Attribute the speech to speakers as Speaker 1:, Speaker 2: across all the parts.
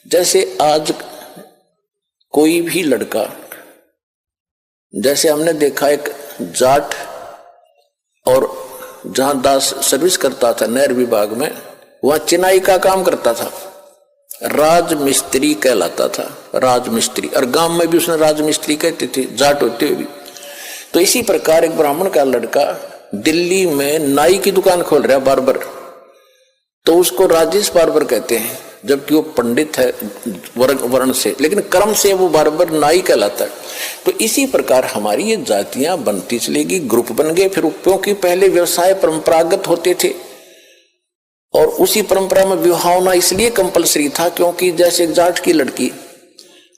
Speaker 1: जैसे आज कोई भी लड़का, जैसे हमने देखा एक जाट और जहां दास सर्विस करता था नहर विभाग में, वहां चिनाई का काम करता था, राजमिस्त्री कहलाता था, राजमिस्त्री। और गांव में भी उसने राजमिस्त्री कहते थे, जाट होते हुए भी। तो इसी प्रकार एक ब्राह्मण का लड़का दिल्ली में नाई की दुकान खोल रहा है, बार्बर, तो उसको राजेश बार्बर कहते हैं, जबकि वो पंडित है वर्ण से, लेकिन कर्म से वो बार्बर नाई कहलाता है। तो इसी प्रकार हमारी ये जातियां बनती चलेगी, ग्रुप बन गए। फिर क्योंकि पहले व्यवसाय परंपरागत होते थे और उसी परंपरा में विवाह होना इसलिए कंपलसरी था, क्योंकि जैसे जाट की लड़की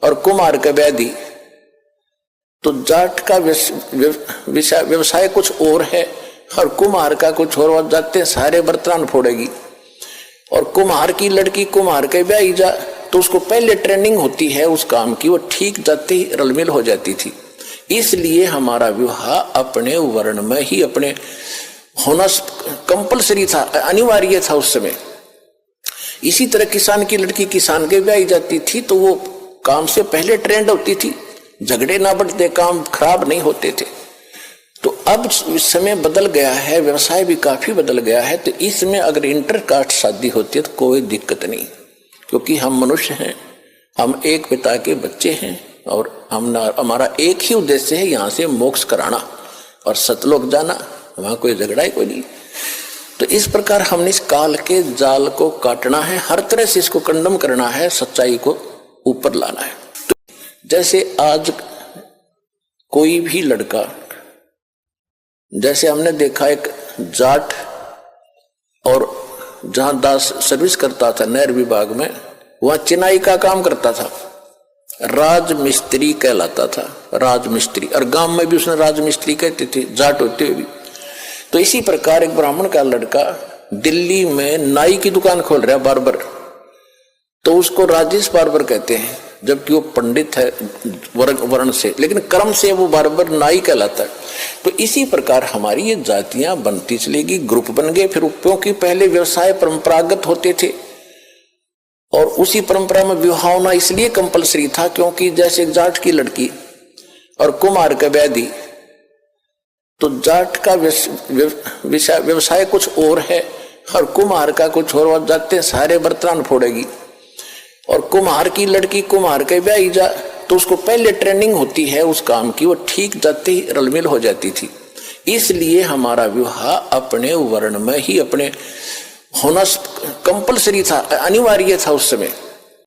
Speaker 1: और कुम्हार का व्याधि, तो जाट का व्यवसाय कुछ और है और कुम्हार का कुछ और, वह जाते सारे बर्तन फोड़ेगी। और कुम्हार की लड़की कुम्हार के ब्याही जा तो उसको पहले ट्रेनिंग होती है उस काम की, वो ठीक जाते ही रलमिल हो जाती थी। इसलिए हमारा विवाह अपने वर्ण में ही अपने होना कंपलसरी था, अनिवार्य था उस समय। इसी तरह किसान की लड़की किसान के ब्याही जाती थी तो वो काम से पहले ट्रेंड होती थी, झगड़े ना बढ़ते, काम खराब नहीं होते थे। तो अब समय बदल गया है, व्यवसाय भी काफी बदल गया है, तो इसमें अगर इंटरकास्ट शादी होती है तो कोई दिक्कत नहीं, क्योंकि हम मनुष्य हैं, हम एक पिता के बच्चे हैं और हमारा एक ही उद्देश्य है, यहाँ से मोक्ष कराना और सतलोक जाना, वहां कोई झगड़ा ही कोई नहीं। तो इस प्रकार हमने इस काल के जाल को काटना है, हर तरह से इसको कंडम करना है, सच्चाई को ऊपर लाना है। तो जैसे आज कोई भी लड़का, जैसे हमने देखा एक जाट और जहां दास सर्विस करता था नहर विभाग में, वहां चिनाई का काम करता था, राजमिस्त्री कहलाता था, राजमिस्त्री। और गांव में भी उसने राजमिस्त्री कहते थे, जाट होते हुए भी। तो इसी प्रकार एक ब्राह्मण का लड़का दिल्ली में नाई की दुकान खोल रहा है, बार्बर, तो उसको राजेश बार्बर कहते हैं, जबकि वो पंडित है वर्ण से, लेकिन कर्म से वो बार्बर नाई कहलाता है। तो इसी प्रकार हमारी ये जातियां बनती चलेगी, ग्रुप बन गए। फिर क्योंकि पहले व्यवसाय परंपरागत होते थे और उसी परंपरा में विवाह होना इसलिए कंपलसरी था, क्योंकि जैसे जाट की लड़की और कुम्हार का व्याधि, तो जाट का व्यवसाय कुछ और है और कुम्हार का कुछ और, वह जाते सारे बर्तन फोड़ेगी। और कुम्हार की लड़की कुम्हार के ब्याही जा तो उसको पहले ट्रेनिंग होती है उस काम की, वो ठीक जाते ही रलमिल हो जाती थी। इसलिए हमारा विवाह अपने वर्ण में ही अपने होना कंपलसरी था, अनिवार्य था उस समय।